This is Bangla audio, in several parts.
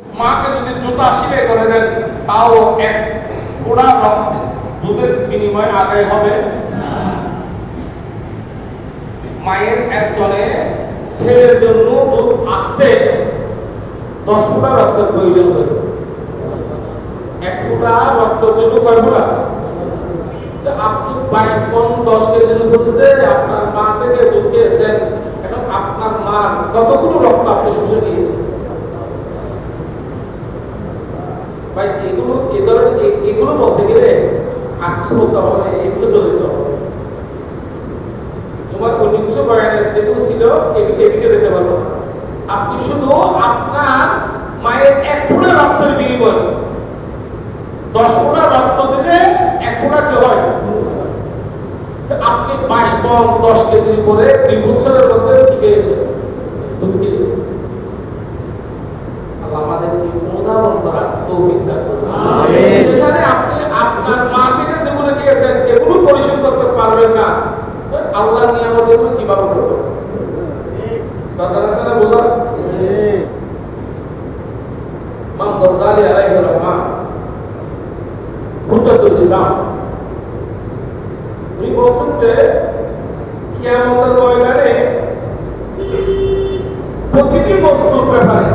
মাকে যদি জুতা শিলে করে দেন তাও এক ফোঁটা রক্ত দুধের বিনিময়ে আদায় হবে। মায়ের স্তনে ছেলের জন্য দুধ আসতে 10 ফোঁটা রক্তের প্রয়োজন হয়। 1 ফোঁটা রক্তের জন্য কয় ফোঁটা? আপনি 22 পন 10 কেজির উপরে আপনার মা থেকে দুধ খেয়েছেন, এখন আপনার মা কতগুলো রক্ত আপনি শুষে দিয়েছেন? ভাই এগুলো এই ধরনের এগুলো বলতে গেলে আক্ষেপ বলতে হবে না, এগুলো চলিত হবে। তোমার অন্য কিছু বয়ানের যেগুলো ছিল এদিকে যেতে পারবো না। আপনি শুধু আপনার মায়ের 1 ফোঁটা রক্তের বিনিময় 10 ফোঁটা রক্ত দিলে 1 ফোঁটা কি হয়? আপনি 22 পন 10 কেজির উপরে 2 বছরের মধ্যে কি পেয়েছেন? দুধ পেয়েছেন। আল্লাহ আমাদেরকে উদাহরণ করার তৌফিক দান করুন। আমিন। যেখানে আপনি আপনার মা থেকে যেগুলো পেয়েছেন এগুলো পরিশোধ করতে পারবেন না, আল্লাহ নিয়ামত এগুলো কিভাবে করবেন? দরকার আছে না বোঝা? ইমাম গজ্জালী আলাইহির রহমান হুজ্জাতুল ইসলাম উনি বলছেন যে কিয়ামতের ময়দানে প্রতিটি বস্তুর ব্যাপারে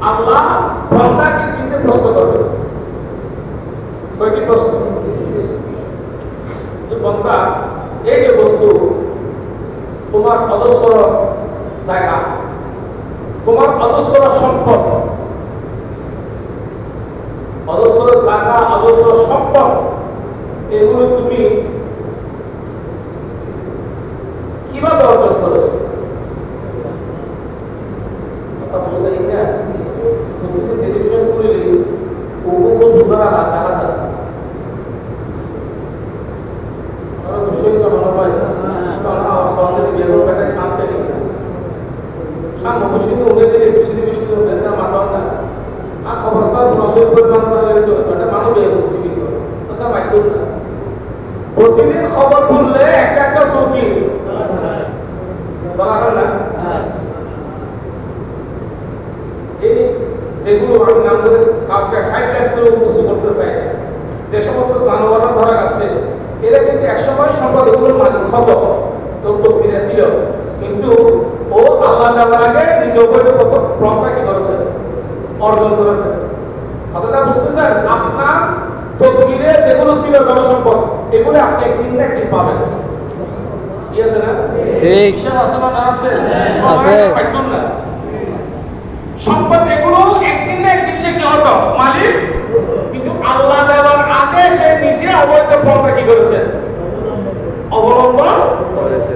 আল্লাহ বান্দাকে 3টে প্রশ্ন করবে। কয়টি প্রশ্ন? যে বান্দা, এই যে বস্তু তোমার অজস্র জায়গা, তোমার অজস্র সম্পদ, অজস্র জায়গা, অজস্র সম্পদ, এগুলো তুমি কিভাবে অর্জন করেছো? টেলিভিশন খুললে বসুন্ধরা বিষয় ভালো পাই বেগুন ব্যাটারি সাংস্কৃতিক অবশ্যই উঠে দিলে ফিসিলি বিষয় মাথা না আর খবরস্থান নশোর মানুষ বেগুন জীবিত মাধ্য না। প্রতিদিন খবর খুললে একটা চৌকি বলা হয় না। এই যেগুলো আমি নাম ধরে কাউকে হাইলাইট করে উপস্থিত করতে চাই না, যে সমস্ত জানোয়ার ধরা যাচ্ছে এরা কিন্তু একসময় সম্পদ এগুলোর মালিক হতো, তকদিরে ছিল, কিন্তু ও আল্লাহ দেওয়ার আগে নিজে উপরে প্রজ্ঞা কি করেছে? অর্জন করেছে। কথাটা বুঝতেছেন? আপনার তকদিরে যেগুলো ছিল জনসম্পদ এগুলো আপনি একদিন না একদিন পাবেন। কি আছে না? ঠিক আছে না? আছে না সম্পদ এগুলো একদিন না একদিন সে কি হতো? মালিক। কিন্তু আল্লাহ দেওয়ার আগে সে নিজে অবৈধ পন্থা কি করেছে? অবলম্বন করেছে।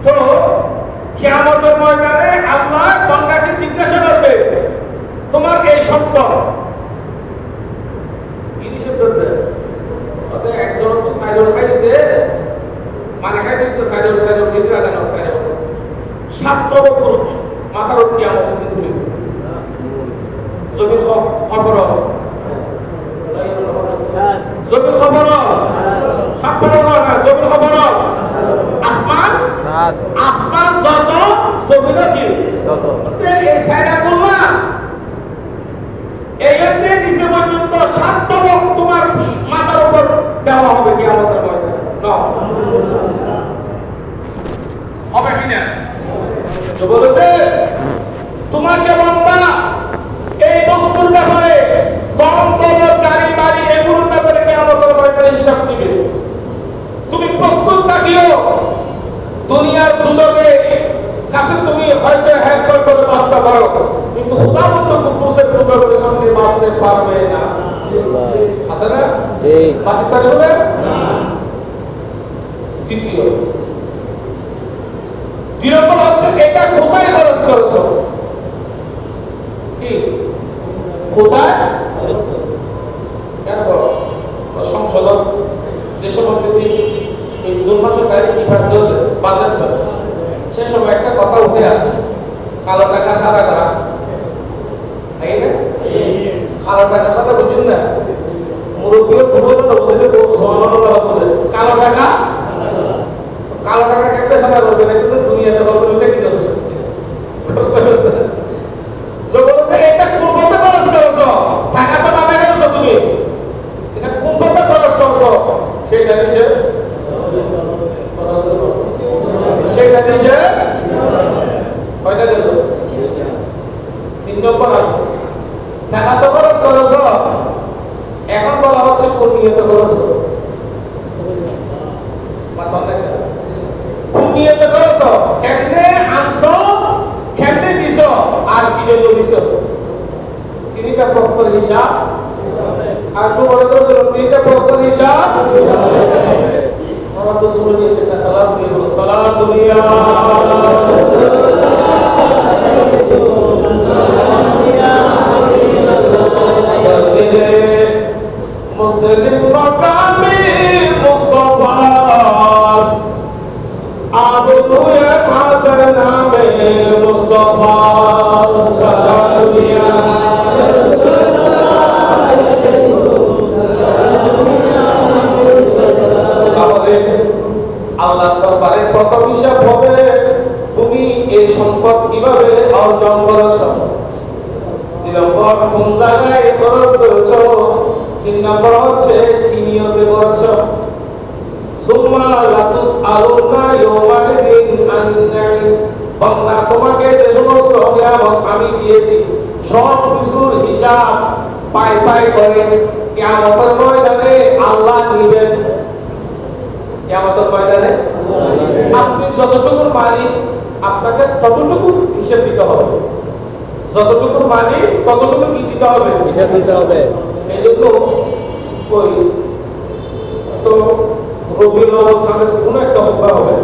তো কিয়ামতের ময়দানে আল্লাহ বান্দাকে জিজ্ঞাসা করবে, তোমার এই সম্পদ কি নিষেধ করতে? অতএব একজন তো সাইডল খাইতে মানে খাইতে সাইডল নিজে লাগানো সাইডল 7 পুরুষ মাথার উপর কিয়ামত কিন্তু জমির খবর জমির খবর সাক্ষর না জমির খবর আসমান যত জমির কি তত এই সাইডা বলবা এই এতে নিচে পর্যন্ত 7 তোমার মাথার উপর দেওয়া হবে কিয়ামতের ময়দানে। না হবে কিনা? তো বলেছে তোমাকে বান্দা এই বস্তুর ব্যাপারে কম বড় গাড়ি বাড়ি এগুলোর ব্যাপারে কিয়ামতের ময়দানে হিসাব দিবে। তুমি প্রস্তুত থাকিও, দুনিয়ার দুদকে কাছে তুমি হয়তো হ্যাক করে বাঁচতে পারো, কিন্তু খোদাবন্ধ কুদ্দুসের দুদকের সামনে বাঁচতে পারবে না। আছে না? ঠিক বাঁচতে পারবে না। দ্বিতীয় বিরকম হচ্ছে এটা কোথায় খরচ করেছো? কি কোথায় খরচ করেছো? কেন সংশোধন যে সময় যদি এই জুন মাসের তারিখ কি ভাগ ধরলে বাজেট মাস, সে সময় একটা কথা উঠে আসে, কালো টাকা সাদা করা, তাই না? কালো টাকা সাদা বুঝুন না, মুরব্বীও বুঝলো না, বুঝলে বুঝে কালো টাকা কেমনে সাদা করবে না, কিন্তু দুনিয়াতে বলবে এটা কি করবে কয়টা গেল? 3 নম্বর আসবে। টাকা তো খরচ করেছ, এখন বলা হচ্ছে কোন নিয়তে খরচ করো। কোন নিয়তে খরচ, কেমনে আনছো, কেমনে দিছ, আর কি জন্য দিছ। 3টা প্রশ্নের হিসাব। আর একটু বলে তো 3টা প্রশ্নের হিসাব। আমরা তো শুনে নিয়ে সেটা সালাম দিয়ে বলো, সালাম দুনিয়া মুসলিম মাকামি মুস্তাফাস আবুয়ে হাজার নামে মুস্তাফা সালাম দুনিয়া আল্লাহর দরবারে কত হিসাব হবে, তুমি এই সম্পদ কিভাবে অর্জন করেছ, 2 নম্বর কোন জায়গায় খরচ করেছ, 3 নম্বর হচ্ছে কি নিয়তে করেছ। সুম্মা লাতুস আলুনা ইয়াওমাইযিন আন-নাঈম, বান্দা তোমাকে যে সমস্ত নিয়ামত আমি দিয়েছি সব কিছুর হিসাব পাই পাই করে কিয়ামতের ময়দানে আল্লাহ নেবেন। কিয়ামতের ময়দানে আপনি যতটুকু মালিক আপনাকে ততটুকু হিসাব দিতে হবে, যতটুকু মালিক ততটুকু কি দিতে হবে, হিসাব দিতে হবে। এই জন্য ওই তো রবিউল আউয়াল সালের কোনো একটা হত্যা হবে,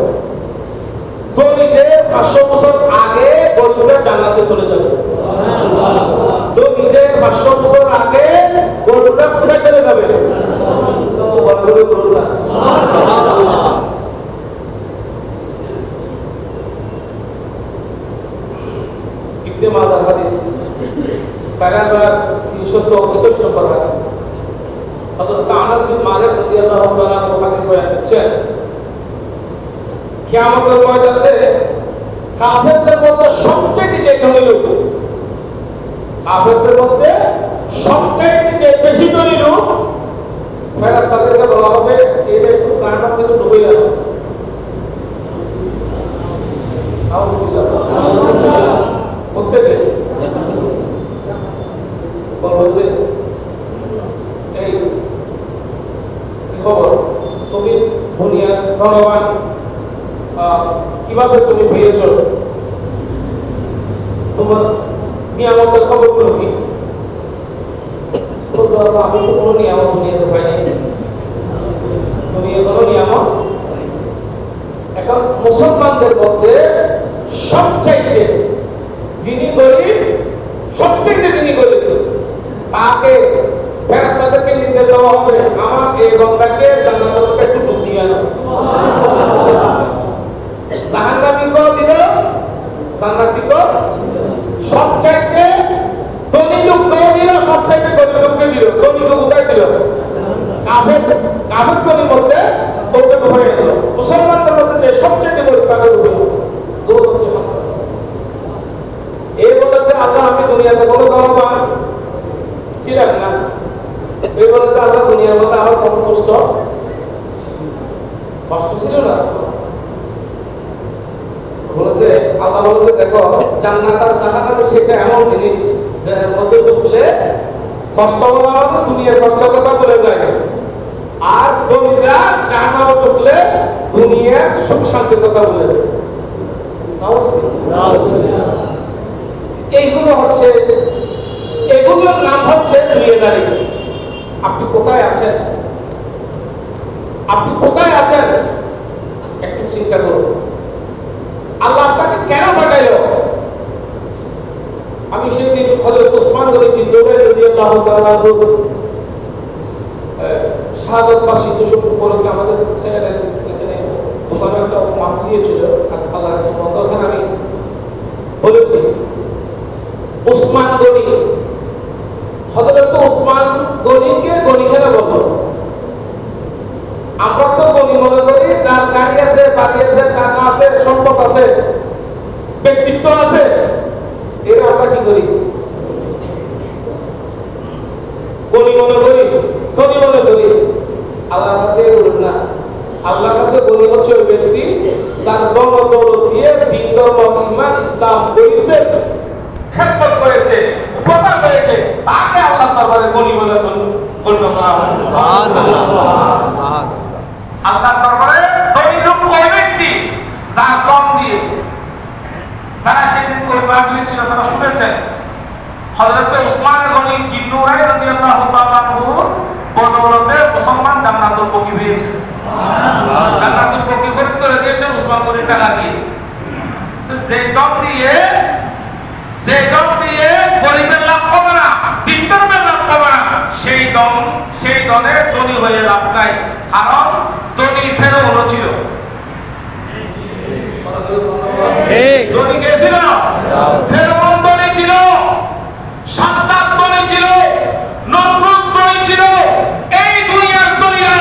দলিলের 500 বছর আগে গরিবরা জান্নাতে চলে যাবে। দলিলের 500 বছর আগে গরিবরা কোথায় চলে যাবে? ইবনে মাজাহ হাদিস 4321 নম্বর হাদিস। হযরত আনাস বিন মালিক রাদিয়াল্লাহু তাআলা হাদিস বয়ান করছেন, কিয়ামতের ময়দানে কাফেরদের মধ্যে সবচেয়ে যে ধনী লোক, কাফেরদের মধ্যে সবচেয়ে যে বেশি ধনী লোক, ফেরেশতাদেরকে বলা হবে এদের একটু জান্নাত থেকে ডুবে গেল। আউযুবিল্লাহ প্রত্যেকে বলবো যে এই খবর তুমি দুনিয়ার ধনবান কিভাবে তুমি পেয়েছ, তোমার নিয়ামতের খবরগুলো কি? আমি তো কোনো নিয়ামত দুনিয়াতে পাইনি, দুনিয়া কোনো নিয়ামত। এখন মুসলমানদের মধ্যে সবচাইতে যিনি গরিব, সবচাইতে যিনি গরিব তাকে ফেরেশতাদেরকে নির্দেশ দেওয়া হবে আমার এই বান্দাকে জান্নাতে একটু ঢুকিয়ে আনো। জাহান্নামীকেও দিল, জান্নাতীকেও। সবচাইতে ধনী লোককেও দিল, সবচাইতে গরিব লোককে দিল। ধনীকে কোথায় দিল? কাফের গরিব মধ্যে ওকে ঢুকিয়ে দিল। মুসলমানদের মধ্যে যে সবচাইতে গরিব তাকে ঢুকিয়ে দিল। এই বলেছে আল্লাহ আমি দুনিয়াতে কোনো ধনবান ছিলাম না, এই বলেছে আল্লাহ দুনিয়ার মধ্যে আমার কোনো কষ্ট ছিল না। বলেছে আল্লাহ বলেছে দেখো জান্নাত আর জাহান্নাম সেটা এমন জিনিস যার মধ্যে ঢুকলে কষ্ট বলা মানে দুনিয়ার কষ্টের কথা বলে যায়, আর দুনিয়া জাহান্নামে ঢুকলে দুনিয়ার সুখ শান্তির কথা বলে যায়। এইগুলো হচ্ছে, এগুলোর নাম হচ্ছে দুনিয়াদারি। আপনি কোথায় আছেন, আপনি কোথায় আছেন একটু চিন্তা করুন। আল্লাহ আপনাকে কেন পাঠাইল? আমি সেদিন হযরত ওসমান গনি চিন্তায় রাদিয়াল্লাহু তাআলা শাহাদাত বার্ষিকী উপলক্ষে আমাদের ছেলেরা এখানে দোকানে একটা মাপ দিয়েছিল, আল্লাহর জন্য তখন আমি বলেছি ওসমান গনি, হযরত ওসমান গনিকে গনি কেন বলবো? আমরা তো গনি মনে করি যার গাড়ি আছে, বাড়ি আছে, টাকা আছে, সম্পদ আছে, ব্যক্তিত্ব আছে, এর আমরা কি করি? গনি মনে করি, ধনী মনে করি। আল্লাহর কাছে বলুন না, আল্লাহর কাছে গনি হচ্ছে ওই ব্যক্তি যার ধন দৌলত দিয়ে দ্বীন ধর্ম, ঈমান, ইসলাম গরিবদের খেদমত করেছে, উপকার করেছে, তাকে আল্লাহ দরবারে গনি বলে গণ্য করা হয়। আল্লাহ দরবারে ধনী লোক ওই ব্যক্তি যার দম দিয়ে, যারা সেদিন কোরবানি ছিল তারা শুনেছেন হযরত উসমান গনি জিন্নুরাই রাদিয়াল্লাহু তাআলা আনহুর বদৌলতে মুসলমান জান্নাতুল বকি পেয়েছে। জান্নাতুল বকি খরিদ করে দিয়েছেন উসমান গনির টাকা দিয়ে। তো যে দম দিয়ে গরিবের লাভ হবে না, দিনদারের লাভ হবে না, সেই দনে ধনী হয়ে লাভ নাই। কারণ ধনী ফেরাউন ছিল, ধনী কে ছিল? ফেরাউন ধনী ছিল, সাদ্দাত ধনী ছিল, নমরুদ ধনী ছিল। এই দুনিয়ার ধনীরা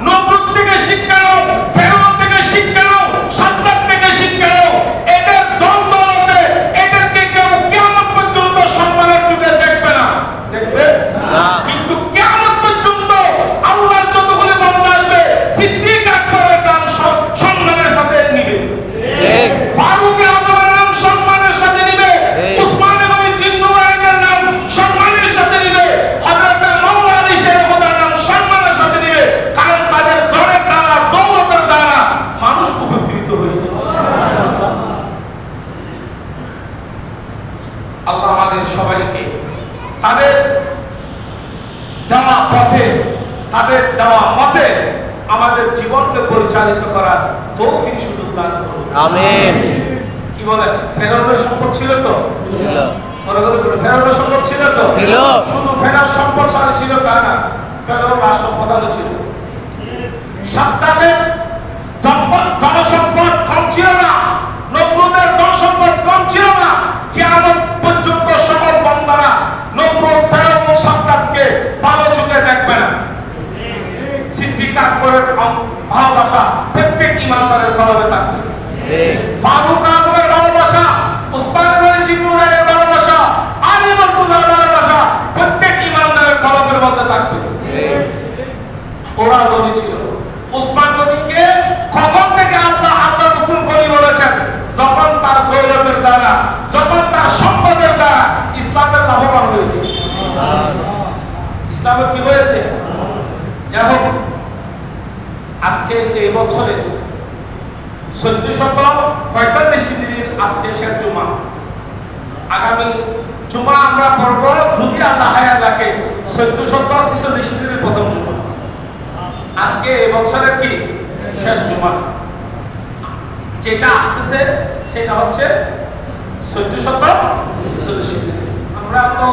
নমরুদ থেকে শিক্ষা নাও, ফেরাউন থেকে শিক্ষা নাও, সাদ্দাত থেকে শিক্ষা নাও। এদের ধন দৌলতে এদেরকে কেউ কিয়ামত পর্যন্ত সম্মানের চোখে দেখবে না, দেখবে না। কিন্তু কিয়ামত পর্যন্ত আল্লাহর যতগুলো বান্দা আসবে সিদ্দিক আকবরের নাম সম্মানের সাথে নিবে, ফারুক আজমের নাম সম্মানের সাথে নিবে, উসমান গনি জিন্নুরাইনের নাম সম্মানের সাথে নিবে, হযরত মাওলানা আলী শেরহুদার নাম সম্মানের সাথে নিবে। কারণ তাদের ধনের দ্বারা, দৌলতের দ্বারা মানুষ উপকৃত হয়েছে। আল্লাহ আমাদের সবাইকে তাদের দেওয়া পথে, তাদের দেওয়া মতে আমাদের জীবনকে পরিচালিত করার তৌফিক সুযোগ দান করুন। আমিন। কি বলেন? ফেরাউনের সম্পদ ছিল তো? ছিল। ফেরাউনের সম্পদ ছিল তো? ছিল। শুধু ফেরাউন সম্পদশালী ছিল তা না, ফেরাউন রাষ্ট্রপ্রধান ছিল। সাদ্দাতের ধনসম্পদ কম ছিল না, নমরুদের ধনসম্পদ কম ছিল না। কিয়ামত পর্যন্ত সকল বান্দারা নমরুদ, ফেরাউন, সাদ্দাতকে ভালো চোখে দেখবে না। সিদ্দিক আকবরের ভালোবাসা প্রত্যেক ইমানদারের কলবে থাকবে। ফারুক আজমের ভালোবাসা, উসমান গনি জিন্নুরাইনের ভালোবাসা, আলী মুর্তজার ভালোবাসা প্রত্যেক ইমানদারের কলবের মধ্যে থাকবে। ওরা ধনী ছিল। উসমান গনিকে কখন থেকে আল্লাহ রাসূল গনি বলেছেন? যখন তার দৌলতের দ্বারা, যখন তার সম্পদের দ্বারা ইসলামের লাভবান হয়েছে। ইসলামের কি হয়েছে? যাই হোক, আজকে এই বছরে 1445 হিজরির আজকে শেষ জুমা। আগামী জুমা আমরা পড়ব যদি আল্লাহ হায়াত রাখে 1446 হিজরির প্রথম জুমা। আজকে এই বছরের কি শেষ জুমা। যেটা আসতেছে সেটা হচ্ছে 1446 হিজরি। আমরা তো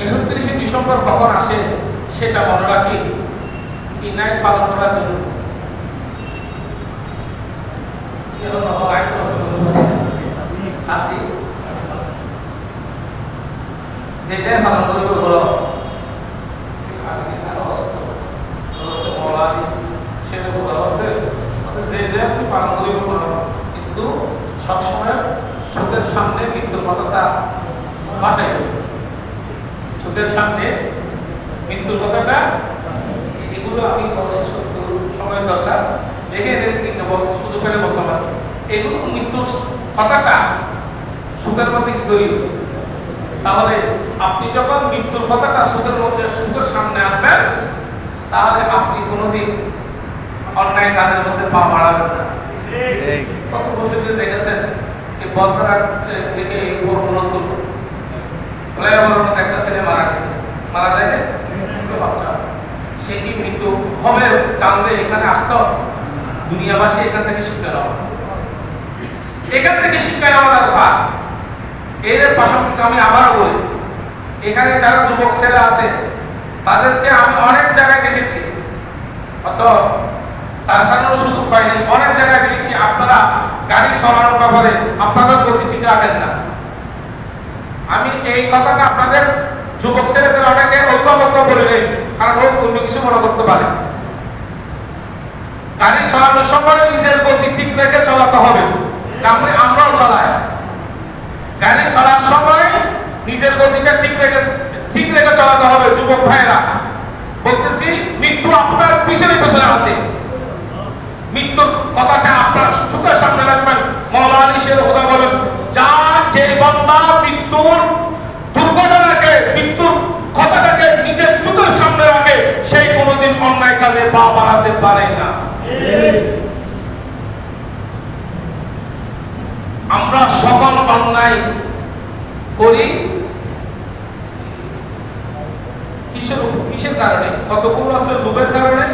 31 ডিসেম্বর কখন আসে সেটা মনে রাখি কি নাই পালন করার জন্য। যেটাই পালন করবে বলো সেটা আপনি পালন করিবে বলো, কিন্তু সবসময় চোখের সামনে মৃত্যুর কথাটা বাসায়, চোখের সামনে মৃত্যুর কথাটা, এগুলো আমি শেষ করতে সময় দরকার দেখে এনেছি, কিন্তু শুধু ফেলে বলতে পারি এগুলো মৃত্যুর কথাটা সুখের মধ্যে কি করি। তাহলে আপনি যখন মৃত্যুর কথাটা সুখের মধ্যে, সুখের সামনে আনবেন, তাহলে আপনি কোনোদিন অন্যায় কাজের মধ্যে পা বাড়াবেন না। কত বছর ধরে দেখেছেন এই বদরার থেকে একটা ছেলে মারা গেছে, মারা যায় না, বাচ্চা আছে, সে কি মৃত্যু হবে জানলে এখানে আসতো? দুনিয়াবাসী এখান থেকে শিক্ষা নেওয়া, এখান থেকে শিক্ষা নেওয়া দরকার। এর পাশাপাশি আমি আবারও বলি, এখানে যারা যুবক ছেলে আছে তাদেরকে আমি অনেক জায়গায় দেখেছি, অত তার কারণে সুযোগ পাইনি, অনেক জায়গায় দেখেছি আপনারা গাড়ি চালানোর ব্যাপারে আপনারা গতি ঠিক রাখেন না। আমি এই কথাটা আপনাদের যুবক ছেলেদের অনেকে অভিভাবক বললেন, কারণ ও অন্য কিছু মনে করতে পারে। গাড়ি চালানোর সময় নিজের গতি ঠিক রেখে চালাতে হবে, আমরাও চালাই। গাড়ি চালানোর সময় নিজের গতিটা ঠিক রেখে চালাতে হবে। যুবক ভাইরা বলতেছি, মৃত্যু আপনার পিছনে পিছনে আছে, মৃত্যুর কথাটা আপনার চোখের সামনে রাখবেন, মাওলানা শের খোদা বলেন, যার যে বান্দা মৃত্যুর দুর্ঘটনাকে, মৃত্যুর কথাটাকে নিজের চোখের সামনে রাখে, সেই কোনোদিন অন্যায় কাজে পা বাড়াতে পারে না। আমরা সকল অন্যায় করি কিসের কারণে? কতগুলো আছে লোভের কারণে,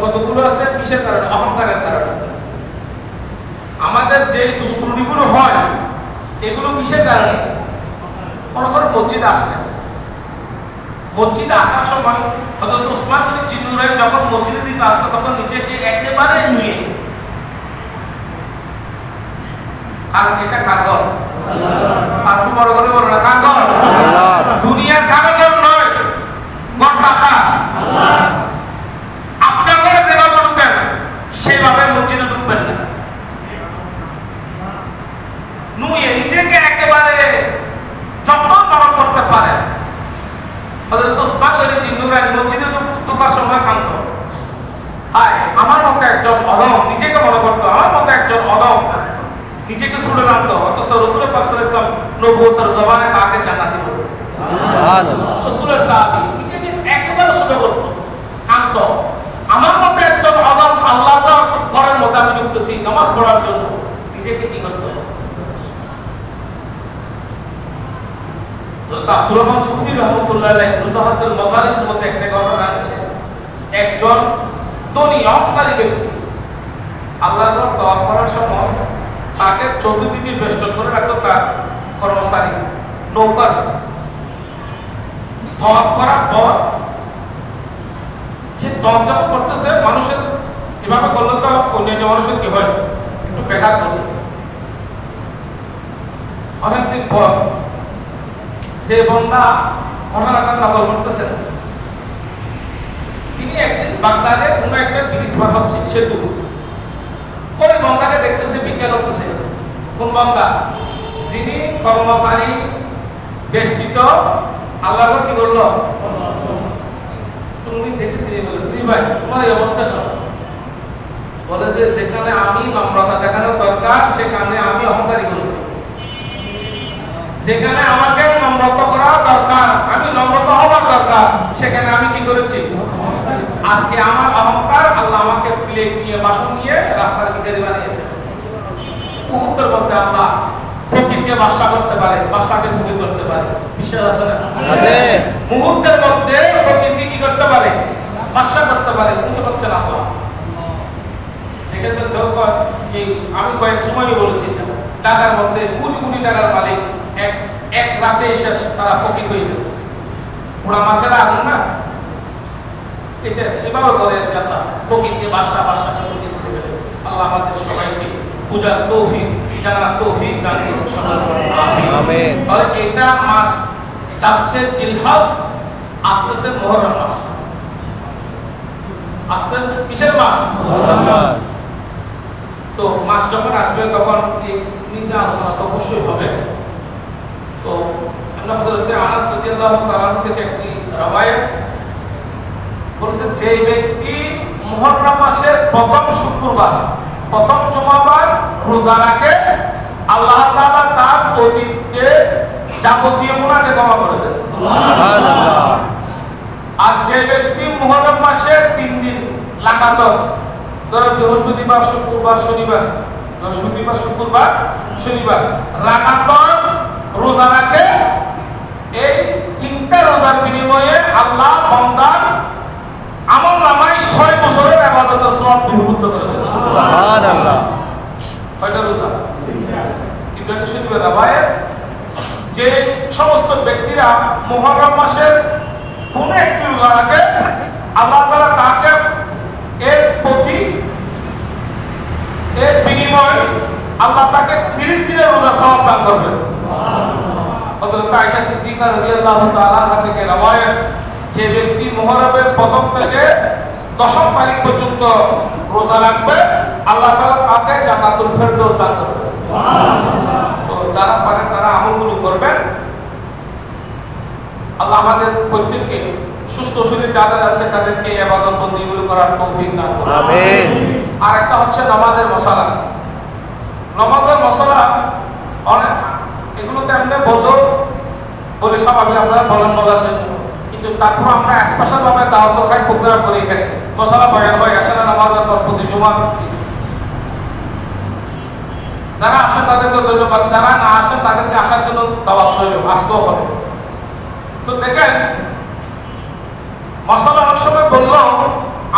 কতগুলো আছে কিসের কারণে? অহংকারের কারণে। আমাদের যে দুষ্কৃতিগুলো হয় এগুলো কিসের কারণে? মনে করো মসজিদে আসলেন, মসজিদে আসার সময় হযরত উসমান বিন জিন্নুরাইন যখন মসজিদের দিকে আসতো তখন নিজেকে একেবারে নিয়ে, আর এটা কার ঘর? আর বড় করে বলো না, কার ঘর? দুনিয়ার কারো ঘর নয়, ঘর কার? আপনার ঘরে যেভাবে ঢুকবেন সেভাবে মসজিদে ঢুকবেন না। নুয়ে নিজেকে একেবারে যত্ন নরম করতে পারেন। হযরত উসমান বিন জিন্নুরাইন মসজিদে ঢোকার সময় কাঁদত, হায় আমার মতো একজন অদম, নিজেকে মনে করতো আমার মতো একজন অদম, নিজেকে ছুড়ে নামতো, অথচ রাসূল পাক সাল্লাল্লাহু আলাইহি ওয়াসাল্লাম নবুয়তের জবানে তাকে জান্নাতি বলেছে। সুবহানাল্লাহ। রাসূলের সাহাবী নিজেকে একেবারে ছুড়ে করতো, কাঁদতো, আমার মতো একজন অদম, আল্লাহ তাআলার ঘরের মধ্যে আমি ঢুকতেছি নামাজ পড়ার জন্য, নিজেকে কি করতো? তো আব্দুর রহমান সুফি রাহমাতুল্লাহ আলাইহি মুজাহাদুল মাজালিসের মধ্যে একটা ঘটনা আছে। একজন ধনী অহংকারী ব্যক্তি আল্লাহর তওয়াব করার সময় তাকে চতুর্দিকে বেষ্টন করে রাখতো তার কর্মচারী, নৌকার। তওয়াব করার পর যে তওয়াব করতেছে, মানুষের এভাবে করলে তো অন্যান্য মানুষের কি হয়, একটু ব্যাঘাত ঘটে। অনেকদিন পর যে বান্দা ঘটনাটা নকল করতেছেন, তিনি একদিন বাগদাদে কোনো একটা ব্রিজ পার হচ্ছে, সেতু, ওই বান্দাকে দেখতেছে ভিক্ষা করতেছে। কোন বান্দা? যিনি কর্মচারী বেষ্টিত আল্লাহর কি বললো, তুমি দেখেছি বলে, তুমি ভাই তোমার এই অবস্থা কেন? বলে যে যেখানে আমি নম্রতা দেখানোর দরকার সেখানে আমি অহংকারী করেছি, যেখানে আমাকে নম্রতা করা দরকার, আমি নম্রতা হওয়ার দরকার, সেখানে আমি কি করেছি? আজকে আমার অহংকার, আল্লাহ আমাকে প্লেট নিয়ে বাসন নিয়ে রাস্তার ভিখারি বানিয়েছে। মুহূর্তের মধ্যে আল্লাহ ফকিরকে বাদশা করতে পারে, বাদশাকে ফকির করতে পারে, বিশ্বাস আছে না? আছে। মুহূর্তের মধ্যে ফকিরকে কি করতে পারে? বাদশা করতে পারে। তুমি হচ্ছে না আল্লাহ। দেখেছেন তো, এই আমি কয়েক সময় বলেছি ঢাকার মধ্যে কোটি কোটি টাকার মালিক এক রাতে এসে তারা ফকির হয়ে গেছে। ওরা মার্কেটে আগুন না, এটা এভাবে করে আল্লাহ ফকিরকে বাদশা, বাদশাকে ফকির করে ফেলে। আল্লাহ আমাদের সবাইকে পূজার তৌফিক, জানার তৌফিক দান করুন। আমিন। তাহলে এটা মাস যাচ্ছে জিলহজ, আসতেছে মুহররম মাস, আসতে কিসের মাস? মুহররম মাস। তো মাস যখন আসবে তখন এই নিজে আলোচনা তো অবশ্যই হবে। তো আমরা হযরত আনাস রাদিয়াল্লাহু তাআলা থেকে একটি রওয়ায়াত বলেছে, যে ব্যক্তি মুহররম মাসের প্রথম শুক্রবার, প্রথম জুমাবার রোজা রাখে, আল্লাহ তাআলা তার অতীতকে যাবতীয় গুনাহকে ক্ষমা করে দেন। সুবহানাল্লাহ। আর যে ব্যক্তি মুহররম মাসের 3 দিন লাগাতার, ধরো বৃহস্পতিবার, শুক্রবার, শনিবার, বৃহস্পতিবার, শুক্রবার, শনিবার লাগাতার রোজা রাখে, এই 3টা রোজার বিনিময়ে আল্লাহ বান্দার আমলনামায় 6 বছরের ইবাদতের সওয়াব বিভক্ত করে দেন। সুবহানাল্লাহ। কয়টা রোজা? 3টা শনিবার রাবায়ে। যে সমস্ত ব্যক্তিরা মুহররম মাসের কোন একটি রোজা রাখে, আল্লাহ তাআলা তাকে এর প্রতি, এর বিনিময়ে আল্লাহ তাকে 30 দিনের রোজা সওয়াব দান করবেন। হযরত আয়েশা সিদ্দিকা রাদিয়াল্লাহু তাআলা থেকে রওয়ায়াত, যে ব্যক্তি মুহররমের প্রথম থেকে 10ম তারিখ পর্যন্ত রোজা রাখবে, আল্লাহ তাআলা তাকে জান্নাতুল ফেরদৌস দান করবেন। সুবহানাল্লাহ। তো যারা পারেন তারা আমলগুলো করবেন। আল্লাহ আমাদের প্রত্যেককে সুস্থ শরীর যাদের আছে তাদেরকে ইবাদত বন্দেগীগুলো করার তৌফিক দান করুন। আমিন। আর একটা হচ্ছে নামাজের মশালা। নামাজের মশলা অনেক, এগুলো তো এমনি বলে স্বাভাবিক আপনারা বলেন বলার জন্য, কিন্তু তারপর আমরা স্পেশাল ভাবে দাওয়াত খাই প্রোগ্রাম করি, এখানে মশলা বয়ান হয় আসে না নামাজের পর প্রতি জুমা। যারা আসেন তাদেরকে ধন্যবাদ, যারা না আসেন তাদেরকে আসার জন্য দাওয়াত হইল, আসতেও হবে। তো দেখেন মশলা অনেক সময় বললো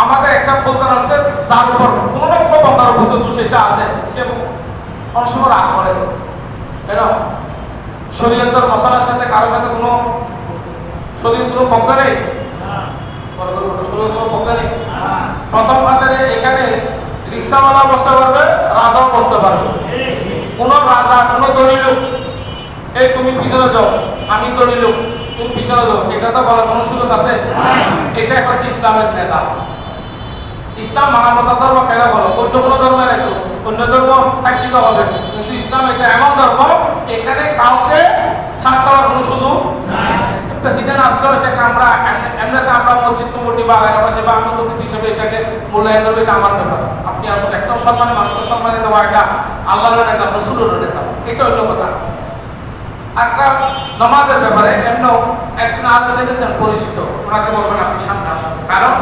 আমাদের একটা প্রধান আছে যার উপর কোন রকম বন্ধার উপর সেটা আছে, সে অনেক সময় রাগ করে, কেন শরীয়তের মশলার সাথে কারোর সাথে কোনো শরীয়ত কোনো পক্ষ নেই, শরীয়ত কোনো পক্ষ নেই। প্রথম হাজারে এখানে রিক্সাওয়ালা বসতে পারবে, রাজাও বসতে পারবে। কোন রাজা কোন দলিল এই তুমি পিছনে যাও, আমি দলিল তুমি পিছনে যাও, এই কথা বলার কোনো সুযোগ আছে? এটা হচ্ছে ইসলামের নেশা। ইসলাম মানবতা ধর্ম কেন বলো, অন্য কোনো ধর্মের একটু অন্য ধর্ম সাক্ষিত হবে, কিন্তু ইসলাম এটা এমন ধর্ম এখানে কাউকে ছাড় দেওয়ার কোনো সুযোগ প্রেসিডেন্ট আসলো, এটাকে আমরা এমনিতে আমরা মসজিদ কমিটি বা এলাকাবাসী বা আমি অতিথি হিসেবে এটাকে মূল্যায়ন করবো, এটা আমার ব্যাপার। আপনি আসলে একদম সম্মানে মানুষকে সম্মানে দেওয়া, এটা আল্লাহর নেজাম, রসুলের নেজাম, এটা অন্য কথা। একটা নামাজের ব্যাপারে এমন একজন আল্লাহ দেখেছেন পরিচিত, ওনাকে বলবেন আপনি সামনে আসুন, কারণ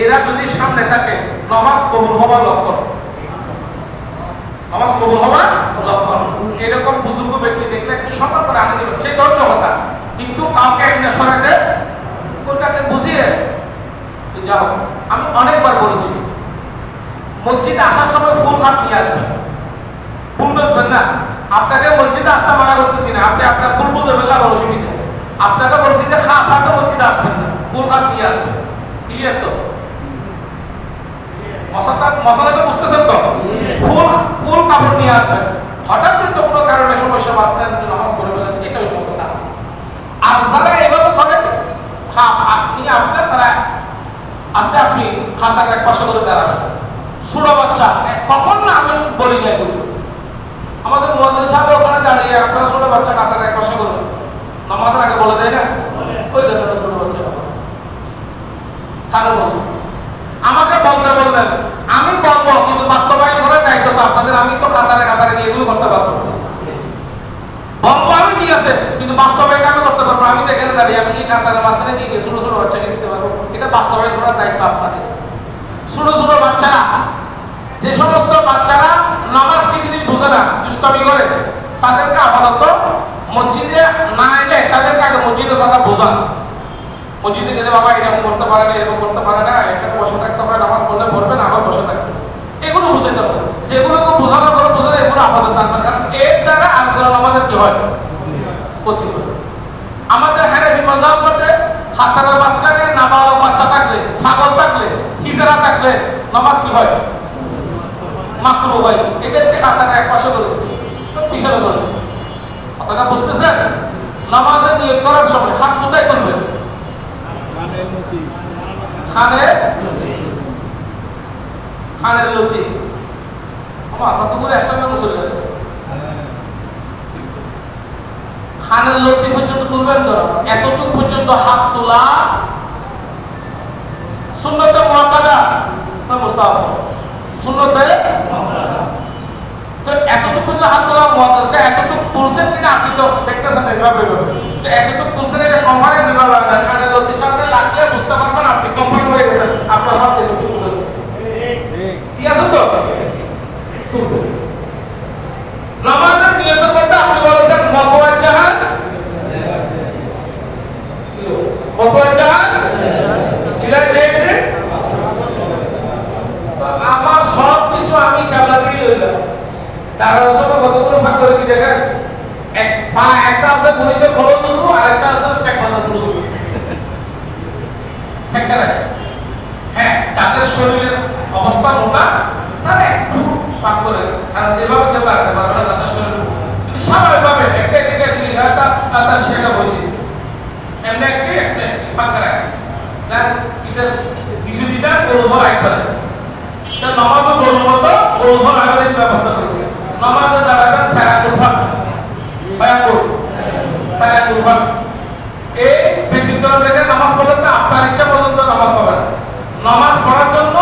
এরা যদি সামনে থাকে নামাজ কবুল হওয়ার লক্ষণ, নামাজ কবুল হওয়ার লক্ষণ। এরকম বুজুর্গ ব্যক্তি দেখলে একটু সম্মান করে আনে দেবেন, সেই ধৈর্য কথা, কিন্তু কাউকে একটা সরাতে ওটাকে বুঝিয়ে যাও। আমি অনেকবার বলেছি মসজিদে আসার সময় ফুল হাত নিয়ে আসবেন, ভুল বুঝবেন না। আপনাকে মসজিদে আসতে মানা করতেছি না, আপনি আপনার ভুল বুঝে ফেললে আমার অসুবিধা। আপনাকে বলছি যে আপনাকে মসজিদে আসবেন না, ফুল হাত নিয়ে আসবেন, ক্লিয়ার তো? মশলাটা বুঝতেছেন তো? ফুল কাপড় নিয়ে আসবেন, হঠাৎ কিন্তু কোনো কারণে সমস্যা বাঁচতে নামাজ পড়ে ফেলেন, এটা হইল কথা। আর যারা এভাবে করেন, হ্যাঁ আপনি আসলেন, তারা আসলে আপনি খাতার এক পাশে করে দাঁড়াবেন। ছোট বাচ্চা কখন না আমি বলি না, এগুলো আমাদের মুয়াজ্জিন সাহেব ওখানে দাঁড়িয়ে আপনারা ছোট বাচ্চা খাতার এক পাশে করুন, নামাজের আগে বলে দেয় না, ওই দেখেন ছোট বাচ্চা কারো বলুন আমাকে বলতে বললেন, আমি বলবো কিন্তু বাস্তবায়ন করার দায়িত্ব তো আপনাদের। আমি তো খাতারে গিয়ে এগুলো করতে পারবো, বলবো আমি ঠিক আছে, কিন্তু বাস্তবায়ন আমি করতে পারবো। আমি তো এখানে দাঁড়িয়ে আমি কি খাতারের মাঝখানে গিয়ে ছোট ছোট বাচ্চাকে দিতে পারবো? এটা বাস্তবায়ন করার দায়িত্ব আপনাদের। ছোট ছোট বাচ্চারা, যে সমস্ত বাচ্চারা নামাজ কি জিনিস বুঝে না, দুষ্টামি করে, তাদেরকে আপাতত মসজিদে না এলে তাদেরকে আগে মসজিদের কথা বোঝান। মসজিদে গেলে বাবা এরকম করতে পারে না, এরকম করতে পারে না, এখানে বসে থাকতে হয়, নামাজ পড়লে পড়বে না, আবার বসে থাকবে, এগুলো বুঝাইতে হবে। যেগুলোকে বোঝানোর পরে বোঝানো এগুলো আপাতত আনবেন, কারণ এর দ্বারা আলোচনা আমাদের কি হয়, ক্ষতি হয়। আমাদের হানাফি মাযহাব মতে হাতের মাঝখানে নাবালক বাচ্চা থাকলে, পাগল থাকলে, হিজড়া থাকলে নামাজ কি হয়, মাকরুহ হয়। এদেরকে হাতের এক পাশে করে পিছনে করে, কথাটা বুঝতেছেন? নামাজের নিয়ত করার সময় হাত কোথায় করবেন? খানের লতি। আমার কতগুলো একসঙ্গে চলে গেছে। খানের লতি পর্যন্ত তুলবেন তো, এতটুকু পর্যন্ত হাত তোলা সুন্নতে মুআক্কাদা না মুস্তাহাব? সুন্নতে। তো এতটুকু পর্যন্ত হাত তোলা মুআক্কাদা, এতটুকু তুলছেন কিনা আপনি তো দেখতেছেন এইভাবে। তো এতটুকু তুলছেন, এটা কম্পারে বিভাগ না, খানের লতির সাথে লাগলে বুঝতে পারবেন আপনি কম্পারে হয়ে গেছেন, আপনার হাত এতটুকু তুলেছেন। ঠিক আছে তো? নামাজের নিয়তের মধ্যে আপনি বলেছেন মুতাওয়াজ্জিহান ইলা জায়গাতে, আমার সব কিছু আমি কিবলা দিয়ে হইলাম। তার রাসূল কতগুলো ভাগ করে কি দেখেন, একটা আছে পুলিশের খবর দুটো, আর একটা আছে পেকবাজার দুটো সেক্টরে। হ্যাঁ, যাদের শরীরের অবস্থা মোটা তারা একটু ভাগ করে, কারণ এভাবে কেউ রাখতে পারবে না যাদের শরীর স্বাভাবিকভাবে একটা থেকে তিনি তার সেটা বসে এমনি একটা ফাঁকা রাখে, যার ঈদের কিছু দিতে গরুঝর আগে ফেলে। নামাজও গরুর মতো গরুঝর আগে ব্যবস্থা করবে। নামাজও দাঁড়াবেন সারাতুল হক, সারাতুল হক। এই ব্যক্তিত্ব থেকে নামাজ পড়লে আপনার ইচ্ছা পর্যন্ত নামাজ হবে না। নামাজ পড়ার জন্য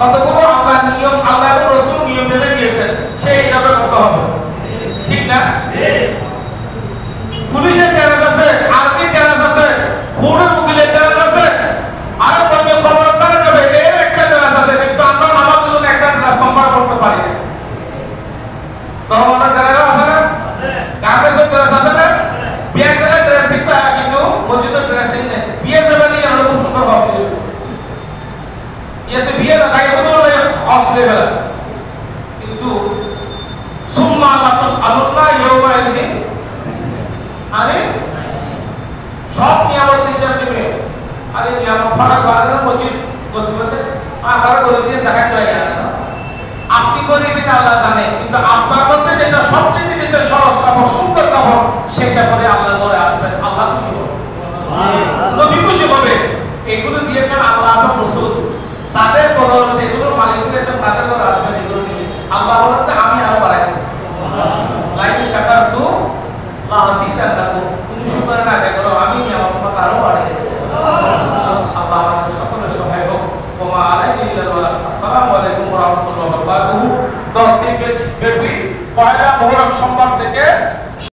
কতগুলো আল্লাহ নিয়ম, আল্লাহ এবং রাসূল নিয়ম মেনে দিয়েছেন, সেই হিসাবে পুলিশের ট্যারাস আছে, আর্মির ট্যারাস আছে, ফোনের উকিলের ট্যারাস আছে, আরো বলবে কবরস্থানে যাবে এর একটা ট্যারাস আছে, কিন্তু আমরা নামাজের জন্য একটা ট্যারাস সম্পর্ক করতে পারি না। ধর্মের ট্যারাস আছে না? কাগজের ট্যারাস আছে না? বিয়ের জায়গায় ড্রেস শিখতে হয়, কিন্তু মসজিদের ড্রেস শিখ নেই। বিয়ের জায়গায় নিয়ে আমরা খুব সুন্দর ভাব দিই। ইয়েতে বিয়ে না থাকে কোনো অসলে বেলা, কিন্তু সুম্মা লাতুস আলুল্লাহ ইয়াউমা ইযিন আরে সব নিয়ামত হিসাব নেবে। আরে নিয়ামত ফারাক বাড়ানো মসজিদ করতে করতে আল্লাহ করে দিয়ে দেখাতে হয় না। আপনি গরিবই আল্লাহ জানে, কিন্তু আপনার মধ্যে যেটা সবচেয়ে যেটা সরস কাপড় সুন্দর কাপড় সেটা করে আল্লাহ করে আসবেন, আল্লাহ খুশি হবে, নবী খুশি হবে। এগুলো দিয়েছেন আল্লাহ এবং রাসূল, যাদের বদৌলতে এগুলো মালিক দিয়েছেন তাদের করে আসবেন। এগুলো নিয়ে আল্লাহ বলেছে আমি আরো বাড়াই দেব। লাইন শাকারতু লাযিদান্নাকুম, তুমি শুকর না করো আমি আমার তোমাকে আরো বাড়াই দেব। আল্লাহ আমাদের সকলের সহায় হোক। ওয়া আলাইকুম আসসালামু আলাইকুম ওয়া রাহমাতুল্লাহি ওয়া বারাকাতুহু। 10 দিন ব্যাপী পয়লা মুহররম সোমবার থেকে